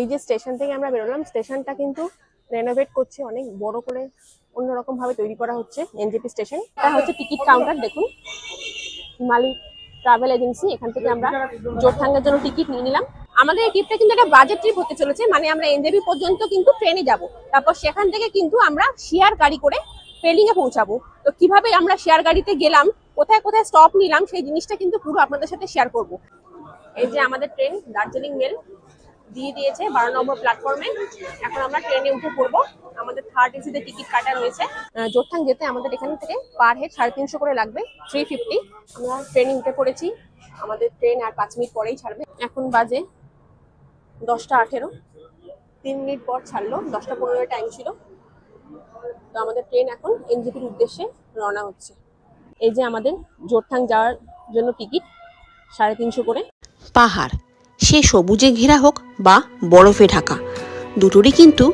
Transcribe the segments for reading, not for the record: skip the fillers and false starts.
এই যে স্টেশন থেকে আমরা বেরোলাম, স্টেশনটা কিন্তু রেনোভেট করছে, অনেক বড় করে অন্যরকম ভাবে তৈরি করা হচ্ছে এনজেপি স্টেশন। এটা হচ্ছে টিকিট কাউন্টার, দেখুন মালিক ট্রাভেল এজেন্সি। এখান থেকে আমরা জোরথাঙ্গের জন্য টিকিট নিয়ে নিলাম। আমাদের এই ট্রিপটা কিন্তু একটা বাজেট ট্রিপ হতে চলেছে, মানে আমরা এনজেপি পর্যন্ত কিন্তু ট্রেনে যাব, তারপর সেখান থেকে কিন্তু আমরা শেয়ার গাড়ি করে পেলিং এ পৌঁছাবো। তো কিভাবে আমরা শেয়ার গাড়িতে গেলাম, কোথায় কোথায় স্টপ নিলাম, সেই জিনিসটা কিন্তু পুরো আপনাদের সাথে শেয়ার করব। এই যে আমাদের ট্রেন দার্জিলিং মেল দিয়ে দিয়েছে 12 নম্বর প্ল্যাটফর্মে। এখন আমরা ট্রেনে উঠে পড়বো। আমাদের থার্ড এসিতে টিকিট কাটা রয়েছে। জোরথাং যেতে আমাদের এখান থেকে পার হেড 350 করে লাগবে, 350। আমরা ট্রেনে উঠে পড়েছি। আমাদের ট্রেন আর 5 মিনিট পরেই ছাড়বে। এখন বাজে 10টা 18, 3 মিনিট পর ছাড়লো। 10টা 15 টাইম ছিল। তো আমাদের ট্রেন এখন এনজেপির উদ্দেশ্যে রওনা হচ্ছে। এই যে আমাদের জোরথাং যাওয়ার জন্য টিকিট 350 করে। পাহাড়, সে সবুজে ঘেরা হোক বা বরফে ঢাকা, দুটোরই কিন্তু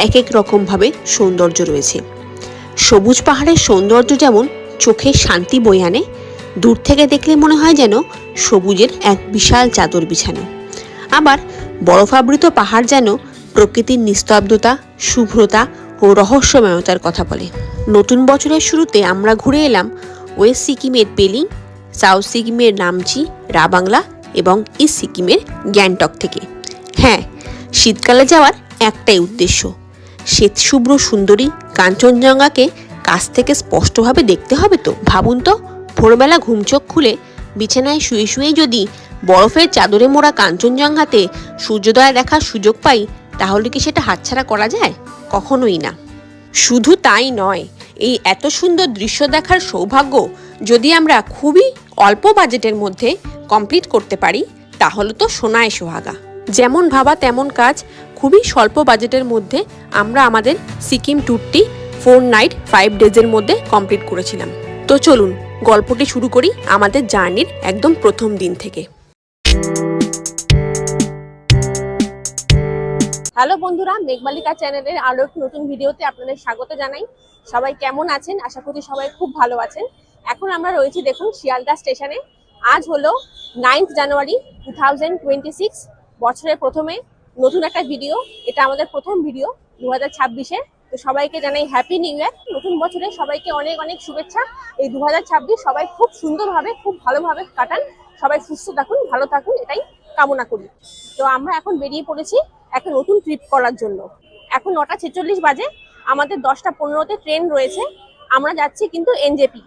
এক এক রকমভাবে সৌন্দর্য রয়েছে। সবুজ পাহাড়ের সৌন্দর্য যেমন চোখে শান্তি বয়ে আনে, দূর থেকে দেখলে মনে হয় যেন সবুজের এক বিশাল চাদর বিছানো। আবার বরফাবৃত পাহাড় যেন প্রকৃতির নিস্তব্ধতা, শুভ্রতা ও রহস্যময়তার কথা বলে। নতুন বছরের শুরুতে আমরা ঘুরে এলাম ওয়েস্ট সিকিমের পেলিং, সাউথ সিকিমের নামচি, রাবাংলা এবং ইস্ট সিকিমের গ্যাংটক থেকে। হ্যাঁ, শীতকালে যাওয়ার একটাই উদ্দেশ্য, শ্বেতশুভ্র সুন্দরী কাঞ্চনজঙ্ঘাকে কাছ থেকে স্পষ্টভাবে দেখতে হবে। তো ভাবুন তো, ভোরবেলা ঘুমচোখ খুলে বিছানায় শুয়ে শুয়ে যদি বরফের চাদরে মোড়া কাঞ্চনজঙ্ঘাতে সূর্যোদয় দেখার সুযোগ পাই, তাহলে কি সেটা হাতছাড়া করা যায়? কখনোই না। শুধু তাই নয়, এই এত সুন্দর দৃশ্য দেখার সৌভাগ্য যদি আমরা খুবই অল্প বাজেটের মধ্যে কমপ্লিট করতে পারি, তাহলে তো সোনায় সোহাগা। যেমন ভাবা তেমন কাজ, খুবই স্বল্প বাজেটের মধ্যে আমরা আমাদের সিকিম ট্যুরটি 4 নাইট 5 ডেজের মধ্যে কমপ্লিট করেছিলাম। তো চলুন গল্পটি শুরু করি আমাদের জার্নির একদম প্রথম দিন থেকে। হ্যালো বন্ধুরা, মেঘমালিকা চ্যানেলের আরো একটি নতুন ভিডিওতে আপনাদের স্বাগত জানাই। সবাই কেমন আছেন? আশা করি সবাই খুব ভালো আছেন। এখন আমরা রয়েছি দেখুন শিয়ালদা স্টেশনে। আজ হলো 9 জানুয়ারি 2026, বছরের প্রথমে নতুন একটা ভিডিও। এটা আমাদের প্রথম ভিডিও 2026-এ। তো সবাইকে জানাই হ্যাপি নিউ ইয়ার। নতুন বছরে সবাইকে অনেক অনেক শুভেচ্ছা। এই 2026 সবাই খুব সুন্দরভাবে, খুব ভালোভাবে কাটান। সবাই সুস্থ থাকুন, ভালো থাকুন, এটাই কামনা করি। তো আমরা এখন বেরিয়ে পড়েছি একটা নতুন ট্রিপ করার জন্য। এখন 9টা 46 বাজে। আমাদের 10টা 15-তে ট্রেন রয়েছে। আমরা যাচ্ছি কিন্তু এনজেপি।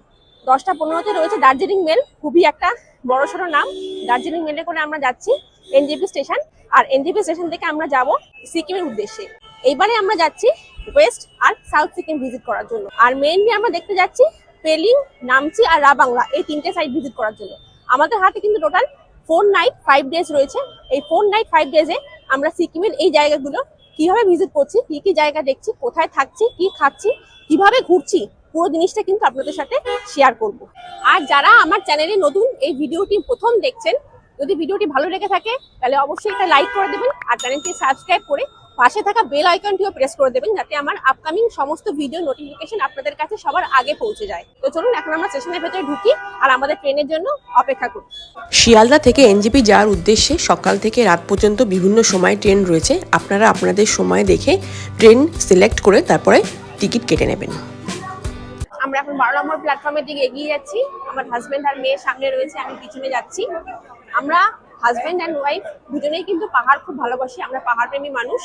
10টা 15-তে রয়েছে দার্জিলিং মেল, খুবই একটা বড়সড় নাম। দার্জিলিং মেলে করে আমরা যাচ্ছি এনজেপি স্টেশন, আর এনজেপি স্টেশন থেকে আমরা যাব সিকিমের উদ্দেশ্যে। এইবারে আমরা যাচ্ছি ওয়েস্ট আর সাউথ সিকিম ভিজিট করার জন্য। আর মেইনলি আমরা দেখতে যাচ্ছি পেলিং, নামচি আর রাবাংলা, এই 3টে সাইট ভিজিট করার জন্য। আমাদের হাতে কিন্তু টোটাল 4 নাইট 5 ডেজ রয়েছে। এই 4 নাইট 5 ডেজে আমরা সিকিমের এই জায়গাগুলো কিভাবে ভিজিট করছি, কি কি জায়গা দেখছি, কোথায় থাকছি, কি খাচ্ছি, কিভাবে ঘুরছি, পুরো জিনিসটা কিন্তু আপনাদের সাথে শেয়ার করব। আর যারা আমার চ্যানেলে নতুন, এই ভিডিওটি প্রথম দেখছেন, যদি ভিডিওটি ভালো লেগে থাকে তাহলে অবশ্যই একটা লাইক করে দেবেন, আর চ্যানেলটি সাবস্ক্রাইব করে পাশে থাকা বেল আইকনটিও প্রেস করে দেবেন, যাতে আমার আপকামিং সমস্ত ভিডিও নোটিফিকেশন আপনাদের কাছে সবার আগে পৌঁছে যায়। তো চলুন এখন আমরা স্টেশনের ভেতরে ঢুকি আর আমাদের ট্রেনের জন্য অপেক্ষা করি। শিয়ালদা থেকে এনজেপি যাওয়ার উদ্দেশ্যে সকাল থেকে রাত পর্যন্ত বিভিন্ন সময় ট্রেন রয়েছে। আপনারা আপনাদের সময় দেখে ট্রেন সিলেক্ট করে তারপরে টিকিট কেটে নেবেন। আমরা এখন 12 নম্বর প্ল্যাটফর্মের দিকে এগিয়ে যাচ্ছি। আমার হাজবেন্ড আর মেয়ে সামনে রয়েছে, আমি পিছনে যাচ্ছি। আমরা হাজবেন্ড অ্যান্ড ওয়াইফ দুজনেই কিন্তু পাহাড় খুব ভালোবাসি, আমরা পাহাড় প্রেমী মানুষ।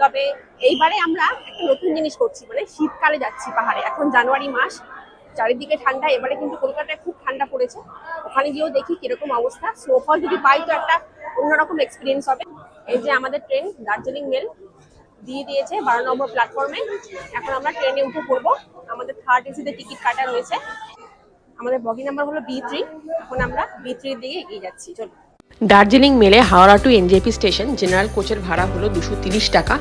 তবে এইবারে আমরা একটা নতুন জিনিস করছি, মানে শীতকালে যাচ্ছি পাহাড়ে। এখন জানুয়ারি মাস, চারিদিকে ঠান্ডা। এবারে কিন্তু কলকাতায় খুব ঠান্ডা পড়েছে, ওখানে গিয়েও দেখি কিরকম অবস্থা। স্নোফল যদি পাই তো একটা অন্যরকম এক্সপিরিয়েন্স হবে। এই যে আমাদের ট্রেন দার্জিলিং মেল দিয়ে দিয়েছে 12 নম্বর প্ল্যাটফর্মে। এখন আমরা ট্রেনে উঠে পড়বো। আমাদের থার্ড এসিতে টিকিট কাটা রয়েছে। আমাদের বগি নাম্বার হলো B3। এখন আমরা B3-এর দিকে এগিয়ে যাচ্ছি। চলো। দার্জিলিং মেলে Howrah to NJP station general কোচের ভাড়া হলো 230 টাকা,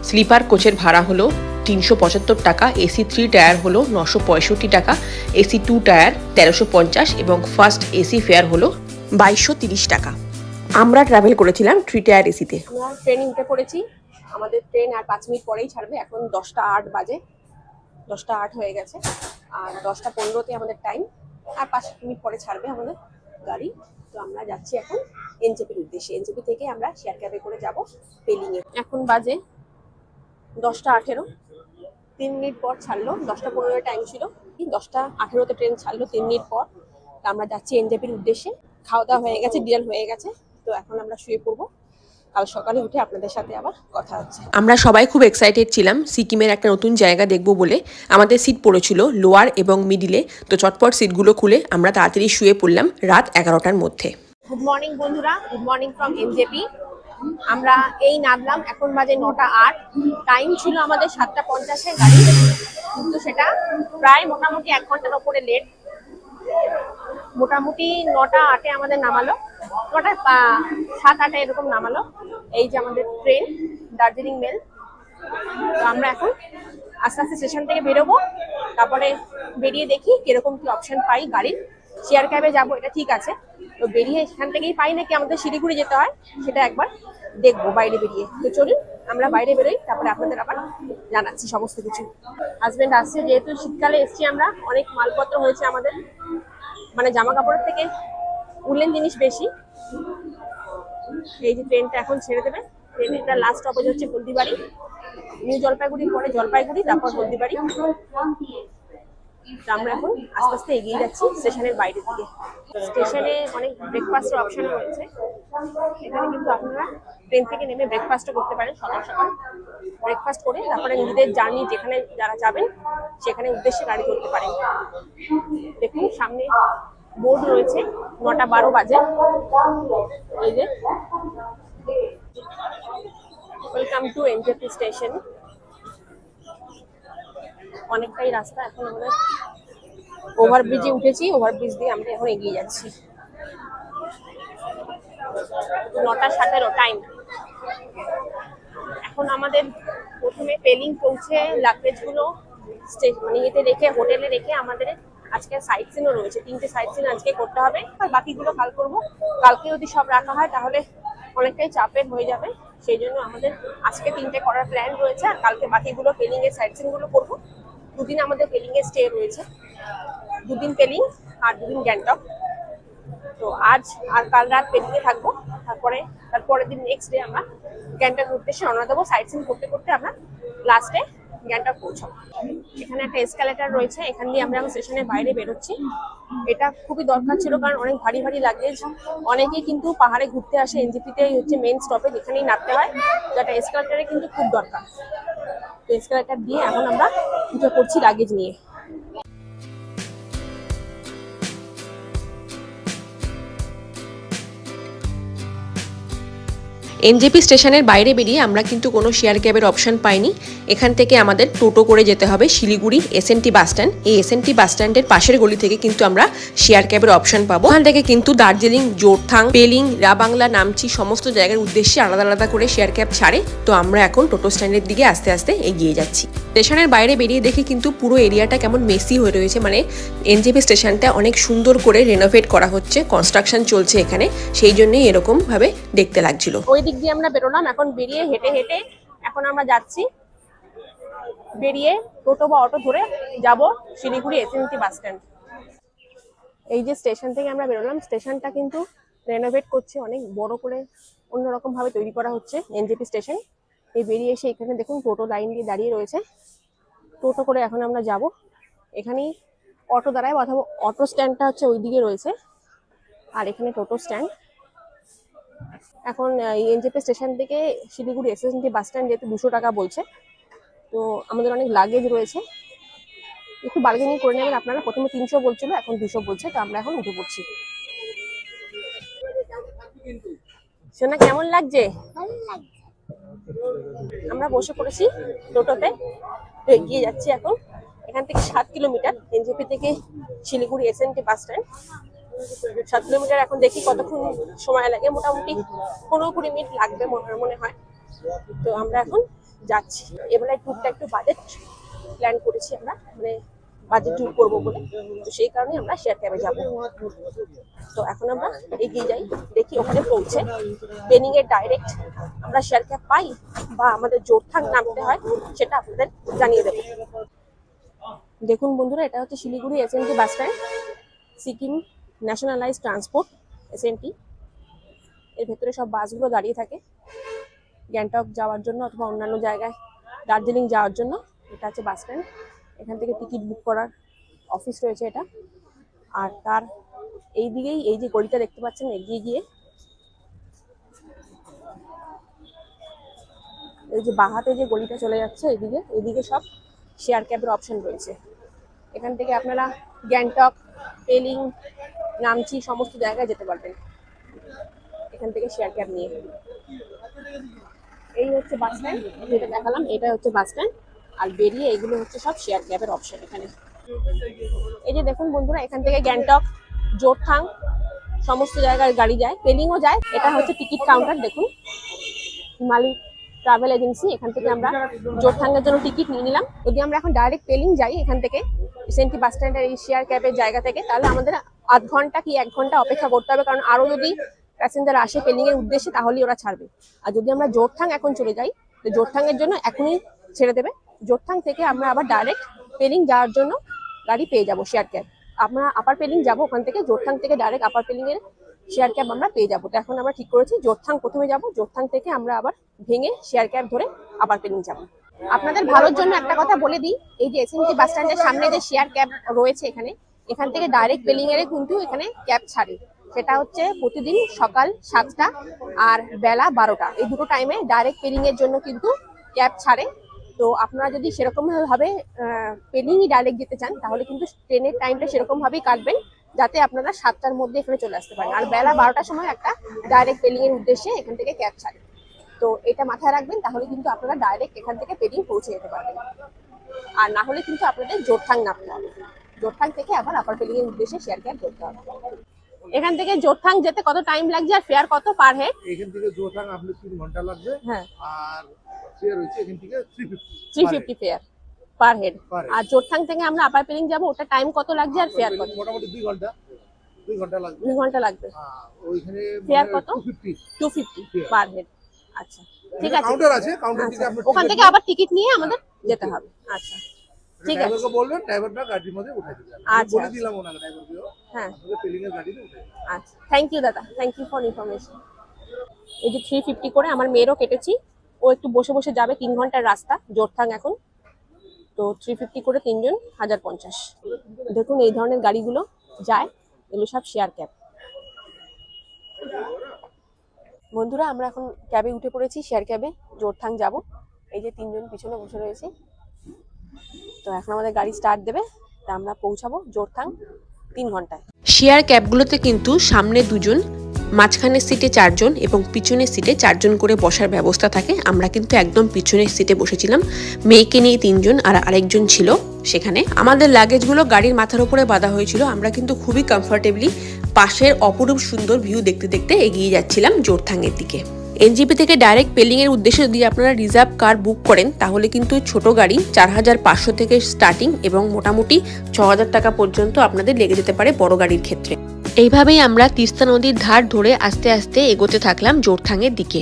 স্লিপার কোচের ভাড়া হলো 375 টাকা, এসি 3 টায়ার হলো 965 টাকা, এসি 2 টায়ার 1350 এবং ফার্স্ট এসি ফেয়ার হলো 2230 টাকা। আমরা ট্রাভেল করেছিলাম 3 টায়ার এসিতে। আমরা ট্রেনে উঠে পড়েছি। আমাদের ট্রেন আর 5 মিনিট পরেই ছাড়বে। এখন 10টা 8 বাজে, 10টা 8 হয়ে গেছে। আর 10টা 15-তে আমাদের টাইম, আর 5 মিনিট পরে ছাড়বে আমাদের গাড়ি। তো আমরা যাচ্ছি এখন এনজেপির উদ্দেশ্যে। এনজেপি থেকে আমরা শেয়ার ক্যাবে করে যাব পেলিংয়ে। এখন বাজে 10:18, 3 মিনিট পর ছাড়লো। 10:15 টাইম ছিল, 10:18 ট্রেন ছাড়লো 3 মিনিট পর। তো আমরা যাচ্ছি এনজেপির উদ্দেশ্যে। খাওয়া দাওয়া হয়ে গেছে, ডিনার হয়ে গেছে। তো এখন আমরা শুয়ে পড়বো, কাল সকালে উঠে আপনাদের সাথে আবার কথা হচ্ছে। আমরা সবাই খুব এক্সাইটেড ছিলাম সিকিমের একটা নতুন জায়গা দেখব বলে। আমাদের সিট পড়েছিল লোয়ার এবং মিডিলে, তো চটপট সিটগুলো খুলে আমরা তাড়াতাড়ি শুয়ে পড়লাম রাত 11টার মধ্যে। গুড মর্নিং বন্ধুরা, গুড মর্নিং ফ্রম এনজেপি। আমরা এই নামলাম, এখন বাজে 9:08। টাইম ছিল আমাদের 7:50-এর গাড়ি, কিন্তু সেটা প্রায় মোটামুটি 1 ঘন্টার ওপরে লেট। মোটামুটি 9:08-এ আমাদের নামালো, 7-8 এরকম নামালো। এই যে আমাদের ট্রেন দার্জিলিং মেল। তো আমরা এখন আস্তে আস্তে স্টেশন থেকে বেরোবো, তারপরে বেরিয়ে দেখি কিরকম কি অপশন পাই গাড়ির। শেয়ার ক্যাবে যাবো এটা ঠিক আছে, তো বেরিয়ে এখান থেকেই পাই নাকি আমাদের শিলিগুড়ি যেতে হয় সেটা একবার দেখবো বাইরে বেরিয়ে। তো চলুন আমরা বাইরে বেরোই, তারপরে আপনাদের আবার জানাচ্ছি সমস্ত কিছু। হাজবেন্ড আসছে, যেহেতু শীতকালে এসছি আমরা, অনেক মালপত্র হয়েছে আমাদের, মানে জামা কাপড়ের থেকে উলেন জিনিস বেশি। এই যে ট্রেনটা এখন ছেড়ে দেবে, ট্রেনটা লাস্ট স্টপেজ হচ্ছে হলদিবাড়ি। নিউ জলপাইগুড়ির পরে জলপাইগুড়ি, তারপর হলদিবাড়ি। তো আমরা এখন আস্তে আস্তে এগিয়ে যাচ্ছি স্টেশনের বাইরের দিকে। স্টেশনে অনেক ব্রেকফাস্টের অপশন রয়েছে, এখানে কিন্তু আপনারা ট্রেন থেকে নেমে ব্রেকফাস্টও করতে পারেন। সকাল সকাল ব্রেকফাস্ট করে তারপরে নিজেদের জার্নি যেখানে যারা যাবেন সেখানে উদ্দেশ্যে গাড়ি করতে পারেন। দেখুন সামনে বোর্ড রয়েছে, 9:12 বাজে। এই যে ওয়েলকাম টু এনজেপি স্টেশন। অনেকটাই রাস্তা, এখন আমাদের ওভারব্রিজে উঠেছি, ওভারব্রিজ দিয়ে আমরা এখন এগিয়ে যাচ্ছি। 9:17 টাইম। এখন আমাদের প্রথমে পেলিং পৌঁছে লাগেজগুলো মানে ইয়েতে রেখে, হোটেলে রেখে আমাদের আজকে সাইট সিনও রয়েছে, 3টে সাইট সিন আজকে করতে হবে, আর বাকিগুলো কাল করব। কালকে যদি সব রাখা হয় তাহলে অনেকটাই চাপের হয়ে যাবে, সেই জন্য আমাদের আজকে 3টে করার প্ল্যান রয়েছে, আর কালকে বাকিগুলো পেলিং এর সাইট সিনগুলো করবো। 2 দিন আমাদের পেলিং এর স্টে রয়েছে, 2 দিন পেলিং আর 2 দিন গ্যাংটক। তো আজ আর কাল রাত পেলিং এ থাকবো, তারপরের দিন নেক্সট ডে আমরা গ্যাংটক উদ্দেশ্যে রওনা দেবো। সাইট সিন করতে করতে আমরা লাস্টে গ্যাংটক পৌঁছাবো। এখানে একটা এসকালেটার রয়েছে, এখান দিয়ে আমরা এখন স্টেশনের বাইরে বেরোচ্ছি। এটা খুবই দরকার ছিল, কারণ অনেক ভারী ভারী লাগেজ। অনেকেই কিন্তু পাহাড়ে ঘুরতে আসে, এনজেপিতেই হচ্ছে মেন স্টপেজ, এখানেই নামতে হয়। তো একটা এসকালেটারে কিন্তু খুব দরকার। তো এসকালেটার দিয়ে এখন আমরা উঠে পড়ছি লাগেজ নিয়ে। এনজেপি স্টেশনের বাইরে বেরিয়ে আমরা কিন্তু কোনো শেয়ার ক্যাবের অপশন পাইনি। এখান থেকে আমাদের টোটো করে যেতে হবে শিলিগুড়ি এসএনটি বাস স্ট্যান্ড। এই এসএনটি বাস স্ট্যান্ডের পাশের গলি থেকে কিন্তু আমরা শেয়ার ক্যাবের অপশন পাবো। ওখান থেকে কিন্তু দার্জিলিং, জোরথাং, পেলিং, রাবাংলা, নামচি সমস্ত জায়গার উদ্দেশ্যে আলাদা আলাদা করে শেয়ার ক্যাব ছাড়ে। তো আমরা এখন টোটো স্ট্যান্ডের দিকে আস্তে আস্তে এগিয়ে যাচ্ছি। স্টেশনের বাইরে বেরিয়ে দেখি কিন্তু পুরো এরিয়াটা কেমন মেসি হয়ে রয়েছে, মানে এনজেপি স্টেশনটা অনেক সুন্দর করে রেনোভেট করা হচ্ছে, কনস্ট্রাকশন চলছে এখানে, সেই জন্যই এরকম ভাবে দেখতে লাগছিল। ওই দিক দিয়ে আমরা বেরোলাম, এখন বেরিয়ে হেঁটে হেঁটে এখন আমরা যাচ্ছি, বেরিয়ে টোটো বা অটো ধরে যাব শিলিগুড়ি এসএনটি বাস স্ট্যান্ড। এই যে স্টেশন থেকে আমরা বেরোলাম, স্টেশনটা কিন্তু রেনোভেট করছে, অনেক বড় করে অন্যরকম ভাবে তৈরি করা হচ্ছে এনজেপি স্টেশন। এই বেরিয়ে এসে এখানে দেখুন টোটো লাইন দিয়ে দাঁড়িয়ে রয়েছে, টোটো করে এখন আমরা যাব। এখানেই অটো দাঁড়ায়, অথবা অটো স্ট্যান্ডটা হচ্ছে ওই দিকে রয়েছে, আর এখানে টোটো স্ট্যান্ড। এখন এনজেপি স্টেশন থেকে শিলিগুড়ি এসএনটি বাস স্ট্যান্ড যেহেতু 200 টাকা বলছে, তো আমাদের অনেক লাগেজ রয়েছে, একটু বার্গেনিং করে নেবেন আপনারা। প্রথমে 300 বলছিল, এখন 200 বলছে, তো আমরা এখন উঠে পড়ছি। সোনা কেমন লাগছে? আমরা বসে পড়েছি টোটোতে, তো এগিয়ে যাচ্ছি এখন। এখান থেকে 7 কিলোমিটার এনজেপি থেকে Siliguri SNT bus stand, 7 kilometre. এখন দেখি কতক্ষণ সময় লাগে, মোটামুটি 15-20 মিনিট লাগবে মনে হয়। তো আমরা এখন যাচ্ছি। এবারে ট্যুরটা একটু বাজেট প্ল্যান করেছি আমরা, মানে বাজেট ট্যুর করবো বলে, তো সেই কারণে আমরা শেয়ার ক্যাবে যাবো। তো এখন আমরা এগিয়ে যাই, দেখি ওখানে পৌঁছে পেলিং এর ডাইরেক্ট আমরা শেয়ার ক্যাব পাই বা আমাদের জোরথাং নামতে হয় সেটা আপনাদের জানিয়ে দেবো। দেখুন বন্ধুরা, এটা হচ্ছে Siliguri SNT bus stand, Sikkim nationalised transport SNT. এর ভেতরে সব বাসগুলো দাঁড়িয়ে থাকে। গ্যাংটক যাওয়ার জন্য অথবা অন্যান্য জায়গায় দার্জিলিং যাওয়ার জন্য। এটা হচ্ছে বাস স্ট্যান্ড, এখান থেকে টিকিট বুক করার অফিস রয়েছে এটা। আর তার এই দিকেই এই যে গলিটা দেখতে পাচ্ছেন, এগিয়ে গিয়ে এই যে বাঁহাতে যে গলিটা চলে যাচ্ছে এদিকে সব শেয়ার ক্যাবের অপশন রয়েছে। এখান থেকে আপনারা গ্যাংটক, পেলিং, নামচি সমস্ত জায়গায় যেতে পারবেন এখান থেকে শেয়ার ক্যাব নিয়ে। এই হচ্ছে বাস স্ট্যান্ড, যেটা দেখালাম এটা হচ্ছে বাস স্ট্যান্ড। আর বেরিয়ে এগুলো হচ্ছে সব শেয়ার ক্যাবের অপশন এখানে। এই যে দেখুন বন্ধুরা, এখান থেকে গ্যাংটক, জোরথাং সমস্ত জায়গায় গাড়ি যায়, পেলিংও যায়। এটা হচ্ছে টিকিট কাউন্টার, দেখুন হিমালয় ট্রাভেল এজেন্সি। এখান থেকে আমরা জোরথাঙ্গের জন্য টিকিট নিয়ে নিলাম। যদি আমরা এখন ডাইরেক্ট পেলিং যাই এখান থেকে সেন্টি বাস স্ট্যান্ডের এই শেয়ার ক্যাবের জায়গা থেকে, তাহলে আমাদের আধ ঘন্টা কি 1 ঘন্টা অপেক্ষা করতে হবে, কারণ আরো যদি প্যাসেঞ্জার আসে পেলিং এর উদ্দেশ্যে তাহলেই ওরা ছাড়বে। আর যদি আমরা জোরথাং এখন চলে যাই, তো জোরথাঙ্গের জন্য এখনই ছেড়ে দেবে। জোরথাং থেকে আমরা আবার ডাইরেক্ট পেলিং যাওয়ার জন্য গাড়ি পেয়ে যাবো শেয়ার ক্যাব। আমরা আপার পেলিং যাবো, ওখান থেকে জোরথাং থেকে ডাইরেক্ট আপার পেলিং এর শেয়ার ক্যাব আমরা পেয়ে যাবো। তো এখন আমরা ঠিক করেছি জোরথাং প্রথমে যাব, জোরথাং থেকে আমরা আবার ভেঙে শেয়ার ক্যাব ধরে আপার পেলিং যাবো। আপনাদের ভালোর জন্য একটা কথা বলে দিই, এই যে এসএনটি বাস স্ট্যান্ডের সামনে যে শেয়ার ক্যাব রয়েছে এখান থেকে ডাইরেক্ট পেলিং এর কিন্তু এখানে ক্যাব ছাড়ে। সেটা হচ্ছে প্রতিদিন সকাল 7টা আর বেলা 12টা, এই দুটো টাইমে ডাইরেক্ট পেলিং এর জন্য কিন্তু ক্যাব ছাড়ে। তো আপনারা যদি সেরকম ভাবে পেলিংই ডাইরেক্ট যেতে চান তাহলে কিন্তু ট্রেনের টাইমটা সেরকম ভাবেই কাটবেন যাতে আপনারা 7টার মধ্যে এখানে চলে আসতে পারেন। আর বেলা 12টার সময় একটা ডাইরেক্ট পেলিং এর উদ্দেশ্যে এখান থেকে ক্যাব ছাড়ে। তো এটা মাথায় রাখবেন, তাহলে কিন্তু আপনারা ডাইরেক্ট এখান থেকে পেলিং পৌঁছে যেতে পারবেন। আর না হলে কিন্তু আপনাদের জোরথাং নামতে হবে, জোরথাং থেকে আবার আপার পেলিং এর উদ্দেশ্যে শেয়ার ক্যাব ধরতে হবে। এখান থেকে জোরথাং যেতে কত টাইম লাগছে আর ফেয়ার কত পার হেড? এখান থেকে জোরথাং আপনি 3 ঘন্টা লাগবে। হ্যাঁ, আর ফেয়ার হচ্ছে এখান থেকে 350 ফেয়ার পার হেড। আর জোরথাং থেকে আমরা আপার পেলিং যাব, ওটা টাইম কত লাগছে আর ফেয়ার কত? মোটামুটি 2 ঘন্টা লাগবে। 2 ঘন্টা লাগবে। ওইখানে ফেয়ার কত? 250 পার হেড। আচ্ছা ঠিক আছে, কাউন্টার আছে, কাউন্টার থেকে আপনি ওখান থেকে আবার টিকিট নিয়ে আমাদের যেতে হবে। আচ্ছা ঠিক আছে, ড্রাইভারকে বলবেন, ড্রাইভারটা গাড়ির মধ্যে উঠে দিবে। আচ্ছা বলে দিলাম ওনাকে, ড্রাইভারকেও হ্যাঁ, আপনাদের পেলিং এর গাড়িতে উঠে দিবে। আচ্ছা থ্যাংক ইউ দাদা, থ্যাংক ইউ ফর ইনফরমেশন। এই যে 350 করে আমার মেয়েরও কেটেছি, ও একটু বসে বসে যাবে, 3 ঘন্টার রাস্তা জোরথাং এখন। তো 350 করে 3 জন 1050। দেখুন এই ধরনের গাড়িগুলো যায়, এগুলো সব শেয়ার ক্যাব। বন্ধুরা আমরা এখন ক্যাবে উঠে পড়েছি, শেয়ার ক্যাবে জোরথাং যাব। এই যে 3 জন পিছনে বসে রয়েছে। তো এখন আমাদের গাড়ি স্টার্ট দেবে, তা আমরা পৌঁছাবো জোরথাং 3 ঘন্টায়। শেয়ার ক্যাবগুলোতে কিন্তু সামনে 2 জন, মাঝখানের সিটে 4 জন এবং পিছনের সিটে 4 জন করে বসার ব্যবস্থা থাকে। আমরা কিন্তু একদম পিছনের সিটে বসেছিলাম, মেয়েকে নিয়ে 3 জন আর আরেকজন ছিল সেখানে। আমাদের লাগেজগুলো গাড়ির মাথার উপরে বাঁধা হয়েছিল। আমরা কিন্তু খুবই কমফোর্টেবলি পাশের অপরূপ সুন্দর ভিউ দেখতে দেখতে এগিয়ে যাচ্ছিলাম জোরথাংয়ের দিকে। এনজেপি থেকে ডাইরেক্ট পেলিং এর উদ্দেশ্যে যদি আপনারা রিজার্ভ কার বুক করেন তাহলে কিন্তু ছোট গাড়ি 4500 থেকে স্টার্টিং এবং মোটামুটি 6000 টাকা পর্যন্ত আপনাদের লেগে যেতে পারে বড় গাড়ির ক্ষেত্রে। এইভাবেই আমরা তিস্তা নদীর ধার ধরে আস্তে আস্তে এগোতে থাকলাম জোরথাংয়ের দিকে।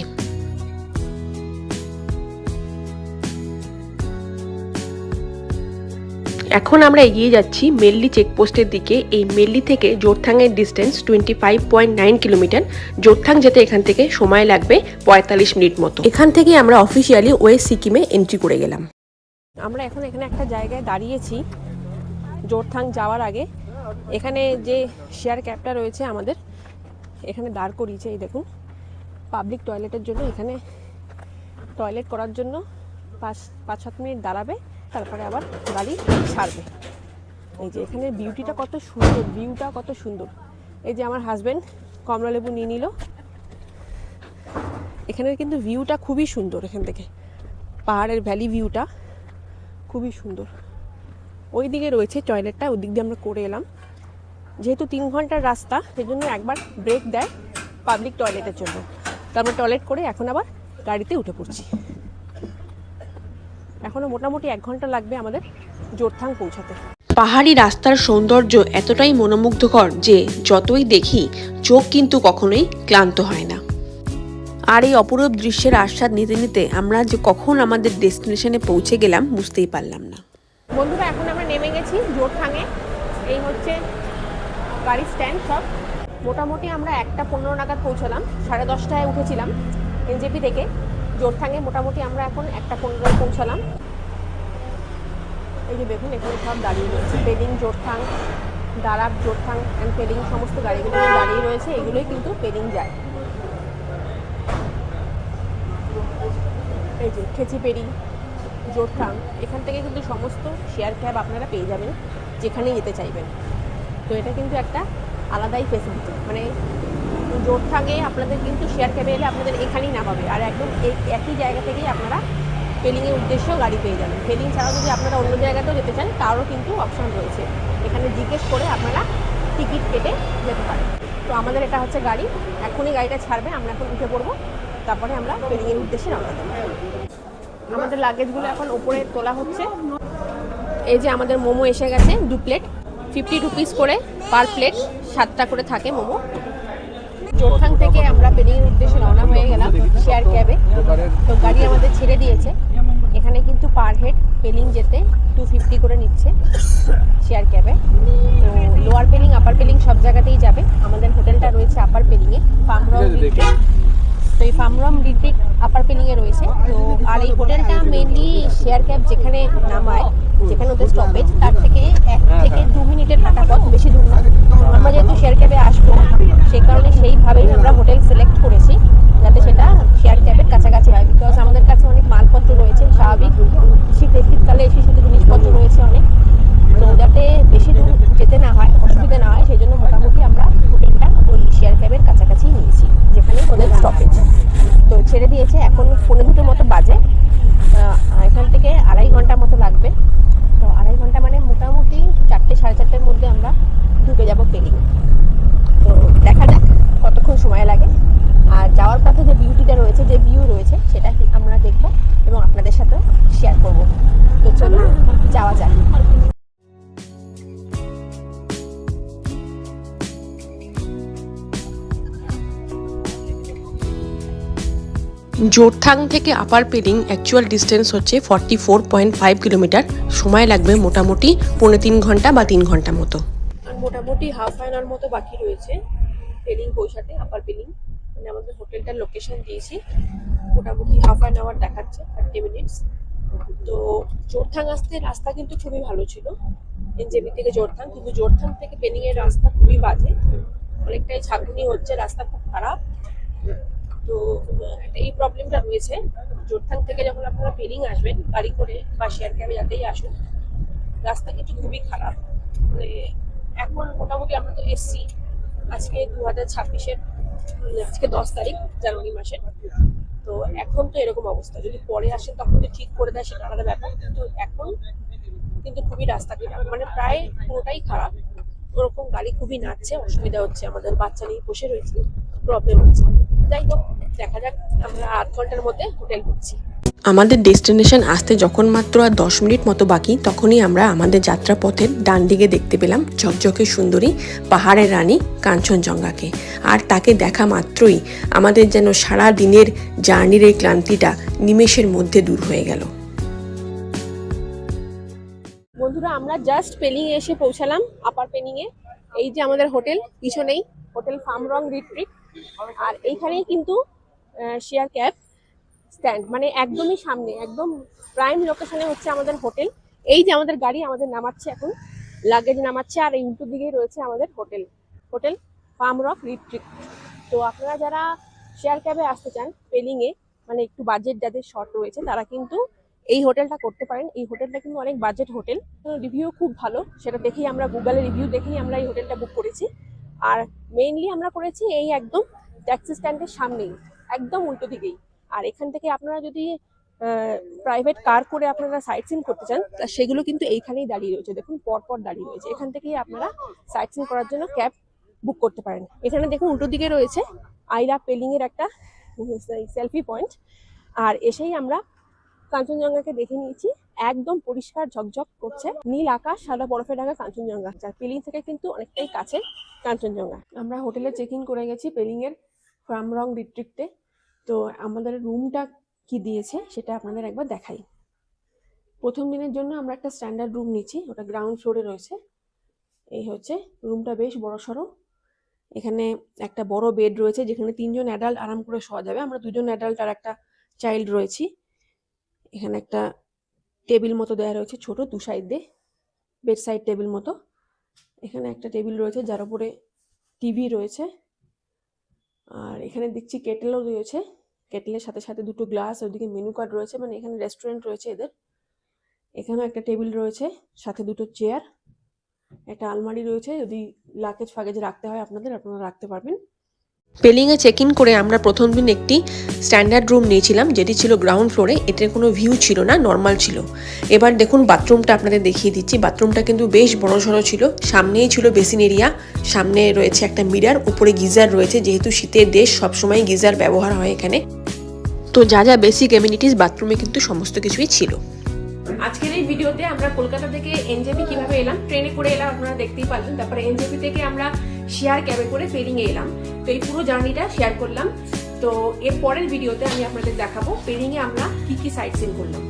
এখন আমরা এগিয়ে যাচ্ছি মেল্লি চেকপোস্টের দিকে। এই মেল্লি থেকে জোরথাংয়ের ডিস্টেন্স 25.9 কিলোমিটার। জোরথাং যেতে এখান থেকে সময় লাগবে 45 মিনিট মতো। এখান থেকে আমরা অফিসিয়ালি ওয়েস্ট সিকিমে এন্ট্রি করে গেলাম। আমরা এখন এখানে একটা জায়গায় দাঁড়িয়েছি জোরথাং যাওয়ার আগে। এখানে যে শেয়ার ক্যাবটা রয়েছে আমাদের এখানে দাঁড় করিয়েছে, এই দেখুন পাবলিক টয়লেটের জন্য। এখানে টয়লেট করার জন্য 5-7 মিনিট দাঁড়াবে, তারপরে আবার গাড়ি ছাড়বে। এই যে এখানে বিউটিটা কত সুন্দর, ভিউটা কত সুন্দর। এই যে আমার হাজব্যান্ড কমলালেবু নিয়ে নিল। এখানের কিন্তু ভিউটা খুবই সুন্দর, এখান থেকে পাহাড়ের ভ্যালি ভিউটা খুবই সুন্দর। ওই দিকে রয়েছে টয়লেটটা, ওই দিক দিয়ে আমরা করে এলাম। যেহেতু 3 ঘন্টার রাস্তা সেজন্য একবার ব্রেক দেয় পাবলিক টয়লেটের জন্য। তো আমরা টয়লেট করে এখন আবার গাড়িতে উঠে পড়ছি। এখনো মোটামুটি 1 ঘন্টা লাগবে আমাদের জোরথাং পৌঁছাতে। পাহাড়ি রাস্তার সৌন্দর্য এতটাই মনোমুগ্ধকর যে যতই দেখি চোখ কিন্তু কখনোই ক্লান্ত হয় না। আর এই অপরূপ দৃশ্যের আস্বাদ নিতে নিতে আমরা যে কখন আমাদের ডেস্টিনেশনে পৌঁছে গেলাম বুঝতেই পারলাম না। বন্ধুরা এখন আমরা নেমে গেছি জোরথাংয়ে। এই হচ্ছে গাড়ির স্ট্যান্ড সব। মোটামুটি আমরা 1টা 15 নাগাদ পৌঁছালাম, 10:30টায় উঠেছিলাম এনজেপি থেকে। জোরথাঙে মোটামুটি আমরা এখন 1:15 পৌঁছালাম। এই যে দেখুন এখানে সব দাঁড়িয়ে রয়েছে, পেলিং, জোরথাং, দারাব, জোরথাং অ্যান্ড পেলিং সমস্ত গাড়িগুলো দাঁড়িয়ে রয়েছে, এগুলোই কিন্তু পেলিং যায়। এই যে খেচিপেড়ি, জোরথাং, এখান থেকে কিন্তু সমস্ত শেয়ার ক্যাব আপনারা পেয়ে যাবেন যেখানেই যেতে চাইবেন। তো এটা কিন্তু একটা আলাদাই ফেসিলিটি, মানে জোরথাঙে আপনাদের কিন্তু শেয়ার ক্যাবে এলে আপনাদের এখানেই নামাবে, আর একদম একই জায়গা থেকেই আপনারা পেলিংয়ের উদ্দেশ্যেও গাড়ি পেয়ে যাবেন। পেলিং ছাড়াও যদি আপনারা অন্য জায়গাতেও যেতে চান তারও কিন্তু অপশান রয়েছে, এখানে জিজ্ঞেস করে আপনারা টিকিট কেটে যেতে পারেন। তো আমাদের এটা হচ্ছে গাড়ি, এখনই গাড়িটা ছাড়বে, আমরা এখন উঠে পড়বো, তারপরে আমরা পেলিংয়ের উদ্দেশ্যে রওনা দেবো। আমাদের লাগেজগুলো এখন ওপরে তোলা হচ্ছে। এই যে আমাদের মোমো এসে গেছে, 2 প্লেট, 50 রুপিস করে পার প্লেট, 7টা করে থাকে মোমো। জোরথাং থেকে আমরা পেলিংয়ের উদ্দেশ্যে রওনা হয়ে গেলাম শেয়ার ক্যাবে। তো গাড়ি আমাদের ছেড়ে দিয়েছে, এখানে কিন্তু পার হেড পেলিং যেতে 250 করে নিচ্ছে শেয়ার ক্যাবে। তো লোয়ার পেলিং, আপার পেলিং সব জায়গাতেই যাবে। আমাদের হোটেলটা রয়েছে আপার পেলিংয়ে, ফার্মরং রিট্রিট। তো এই ফার্মরং রিট্রিট আপার পেলিংয়ে রয়েছে। তো আর এই হোটেলটা মেনলি শেয়ার ক্যাব যেখানে নামায়, যেখানে ওদের স্টপেজ, তার থেকে 1 থেকে 2 মিনিটের হাঁটা পথ, বেশি দূর না। আমরা যেহেতু শেয়ার ক্যাবে আসবো সেই কারণে সেইভাবেই আমরা হোটেল সিলেক্ট করেছি যাতে সেটা শেয়ার ক্যাবের কাছাকাছি হয়, বিকজ আমাদের কাছে অনেক মালপত্র রয়েছে, স্বাভাবিক শীতকালে এসে সাথে জিনিসপত্র রয়েছে অনেক, তো যাতে বেশি দূর যেতে না হয়, অসুবিধা না হয়, সেই জন্য মোটামুটি আমরা হোটেলটা ওই শেয়ার ক্যাবের কাছাকাছি নিয়েছি যেখানে ওদের স্টপেজ। তো ছেড়ে দিয়েছে, এখন 2:15 মতো বাজে, এখান থেকে 2.5 ঘন্টা মতো লাগবে। তো 2.5 ঘন্টা মানে মোটামুটি 4টে, 4:30টার মধ্যে আমরা ঢুকে যাবো পেলিং। তো দেখা যাক কতক্ষণ সময় লাগে, আর যাওয়ার পথে যে বিউটিটা রয়েছে, যে ভিউ রয়েছে, সেটা আমরা দেখবো এবং আপনাদের সাথে শেয়ার করবো। তো চলুন যাওয়া যাক। জোরথাং থেকে আপার পেলিং অ্যাকচুয়াল ডিস্টেন্স হচ্ছে 44.5 কিলোমিটার। সময় লাগবে মোটামুটি 3.25 ঘন্টা বা 3 ঘন্টা মতো। আর মোটামুটি হাফ অ্যান আওয়ার মতো বাকি রয়েছে পেলিং পৌঁছাতে, আপার পেলিং। মানে আমাদের হোটেলটার লোকেশন দিয়েছি, মোটামুটি হাফ অ্যান আওয়ার দেখাচ্ছে, 30 মিনিটস। তো জোরথাং আসতে রাস্তা কিন্তু খুবই ভালো ছিল, এনজেপি থেকে জোরথাং, কিন্তু জোরথাং থেকে পেলিং এর রাস্তা খুবই বাজে, অনেকটাই ছাঁকুনি হচ্ছে, রাস্তা খুব খারাপ। তো এই প্রবলেমটা রয়েছে। জোরথাং থেকে যখন আপনারা পেলিং আসবেন গাড়ি করে বা শেয়ার ক্যাবে যাতেই আসুন, রাস্তা কিন্তু খুবই খারাপ। মানে এখন মোটামুটি আমরা তো এসছি আজকে 2026-এর, আজকে 10 তারিখ জানুয়ারি মাসের। তো এখন তো এরকম অবস্থা, যদি পরে আসে তখন তো ঠিক করে দেয়, সেটা আলাদা ব্যাপার, কিন্তু এখন কিন্তু খুবই রাস্তা খারাপ, মানে প্রায় পুরোটাই খারাপ। ওরকম গাড়ি খুবই নাচছে, অসুবিধা হচ্ছে, আমাদের বাচ্চা নিয়ে বসে রয়েছি, প্রবলেম হচ্ছে। যাই হোক, দেখা যাক, আমরা 8 ঘন্টার মধ্যে হোটেল ঢুকছি। আমাদের ডেস্টিনেশন আসতে যখন মাত্র আর 10 মিনিট মতো বাকি, তখনই আমরা আমাদের যাত্রাপথের ডান দিকে দেখতে পেলাম ঝকঝকে সুন্দরী পাহাড়ের রানী কাঞ্চনজঙ্ঘাকে। আর তাকে দেখা মাত্রই আমাদের যেন সারা দিনের জার্নির এই ক্লান্তিটা নিমেষের মধ্যে দূর হয়ে গেল। বন্ধুরা, আমরা জাস্ট পেলিং এসে পৌঁছালাম, আপার পেলিং এ। এই যে আমাদের হোটেল, পিছনেই হোটেল ফার্মরং রিট্রিট, আর এইখানেই কিন্তু শেয়ার ক্যাব স্ট্যান্ড, মানে একদমই সামনে, একদম প্রাইম লোকেশনে হচ্ছে আমাদের হোটেল। এই যে আমাদের গাড়ি আমাদের নামাচ্ছে, এখন লাগেজ নামাচ্ছে, আর এই উল্টো দিকেই রয়েছে আমাদের হোটেল ফার্মরং রিট্রিট। তো আপনারা যারা শেয়ার ক্যাবে আসতে চান পেলিং এ, মানে একটু বাজেট যাদের শর্ট রয়েছে, তারা কিন্তু এই হোটেলটা করতে পারেন। এই হোটেলটা কিন্তু অনেক বাজেট হোটেল, রিভিউ খুব ভালো, সেটা দেখেই আমরা গুগলে রিভিউ দেখেই আমরা এই হোটেলটা বুক করেছি। আর মেইনলি আমরা করেছি এই একদম ট্যাক্সি স্ট্যান্ডের সামনেই, একদম উল্টো দিকেই। আর এখান থেকে আপনারা যদি প্রাইভেট কার করে আপনারা সাইট সিন করতে চান, তা সেগুলো কিন্তু এইখানেই দাঁড়িয়ে রয়েছে, দেখুন পরপর দাঁড়িয়ে রয়েছে। এখান থেকেই আপনারা সাইট সিন করার জন্য ক্যাব বুক করতে পারেন। এখানে দেখুন উল্টো দিকে রয়েছে আইরা পেলিং এর একটা সেলফি পয়েন্ট। আর এসেই আমরা কাঞ্চনজঙ্ঘাকে দেখে নিয়েছি, একদম পরিষ্কার ঝকঝক করছে, নীল আকাশ, সাদা বরফে ঢাকা কাঞ্চনজঙ্ঘা, যার পেলিং থেকে কিন্তু অনেকটাই কাছে কাঞ্চনজঙ্ঘা। আমরা হোটেলে চেক ইন করে গেছি পেলিং এর ফার্মরং রিট্রিটে। তো আমাদের রুমটা কি দিয়েছে সেটা আপনাদের একবার দেখাই। প্রথম দিনের জন্য আমরা একটা স্ট্যান্ডার্ড রুম নিচ্ছি, ওটা গ্রাউন্ড ফ্লোরে রয়েছে। এই হচ্ছে রুমটা, বেশ বড়সড়। এখানে একটা বড় বেড রয়েছে যেখানে 3 জন অ্যাডাল্ট আরাম করে শোয়া যাবে। আমরা 2 জন অ্যাডাল্ট আর একটা চাইল্ড রয়েছি। এখানে একটা টেবিল মতো দেওয়া রয়েছে ছোট, দু সাইড দিয়ে বেড সাইড টেবিল মতো। এখানে একটা টেবিল রয়েছে যার উপরে টিভি রয়েছে। আর এখানে দেখছি কেটেলও রয়েছে, কেটেলের সাথে সাথে দুটো গ্লাস, ওইদিকে মেনু কার্ড রয়েছে, মানে এখানে রেস্টুরেন্ট রয়েছে এদের। এখানেও একটা টেবিল রয়েছে, সাথে দুটো চেয়ার, একটা আলমারি রয়েছে, যদি লাগেজ ফাগেজ রাখতে হয় আপনারা রাখতে পারবেন। পেলিংয়ে চেক ইন করে আমরা প্রথম দিন একটি স্ট্যান্ডার্ড রুম নিয়েছিলাম, যেটি ছিল গ্রাউন্ড ফ্লোরে। এটার কোনো ভিউ ছিল না, নর্মাল ছিল। এবার দেখুন বাথরুমটা আপনাদের দেখিয়ে দিচ্ছি। বাথরুমটা কিন্তু বেশ বড়সড় ছিল, সামনেই ছিল বেসিন এরিয়া, সামনে রয়েছে একটা মিরার, উপরে গিজার রয়েছে, যেহেতু শীতের দেশ সবসময় গিজার ব্যবহার হয় এখানে। তো যা যা বেসিক এমিনিটিস বাথরুমে কিন্তু সমস্ত কিছুই ছিল। আজকের এই ভিডিওতে আমরা কলকাতা থেকে এনজেপি কিভাবে এলাম, ট্রেনে করে এলাম আপনারা দেখতেই পারলেন। তারপরে এনজেপি থেকে আমরা শেয়ার ক্যাবে করে পেলিংয়ে এলাম। তো এই পুরো জার্নিটা শেয়ার করলাম। তো এর পরের ভিডিওতে আমি আপনাদের দেখাবো পেলিংয়ে আমরা কি কি সাইট সিন করলাম।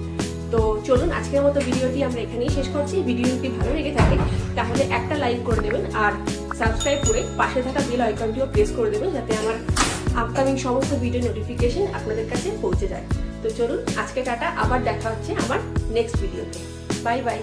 তো চলুন আজকের মতো ভিডিওটি আমরা এখানেই শেষ করছি। ভিডিও যদি ভালো লেগে থাকে তাহলে একটা লাইক করে দেবেন, আর সাবস্ক্রাইব করে পাশে থাকা বেল আইকনটিও প্রেস করে দেবেন, যাতে আমার আপকামিং সমস্ত ভিডিও নোটিফিকেশন আপনাদের কাছে পৌঁছে যায়। তো চলুন আজকে টাটা, আবার দেখা হচ্ছে আমার নেক্সট ভিডিওতে। Bye bye.